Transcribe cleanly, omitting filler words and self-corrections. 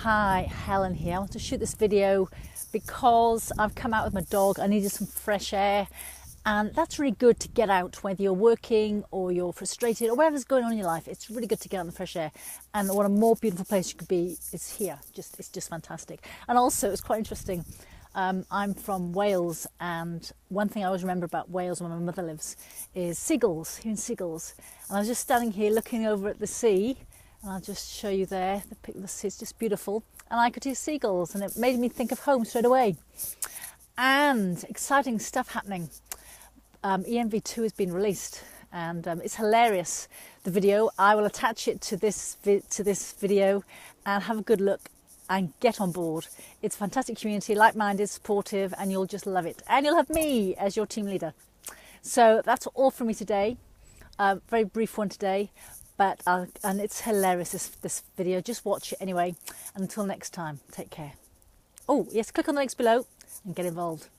Hi, Helen here. I want to shoot this video because I've come out with my dog. I needed some fresh air, and that's really good to get out, whether you're working or you're frustrated or whatever's going on in your life. It's really good to get out in the fresh air, and what a more beautiful place you could be is here. It's just fantastic. And also it's quite interesting. I'm from Wales, and one thing I always remember about Wales, where my mother lives, is seagulls, hearing seagulls. And I was just standing here looking over at the sea, and I'll just show you there, the picture of the sea is just beautiful. And I could hear seagulls, and it made me think of home straight away. And exciting stuff happening. ENV2 has been released, and it's hilarious, the video. I will attach it to this video, and have a good look and get on board. It's a fantastic community, like-minded, supportive, and you'll just love it. And you'll have me as your team leader. So that's all from me today. Very brief one today, but and it's hilarious, this video. Just watch it anyway. And until next time, take care. Oh yes, click on the links below and get involved.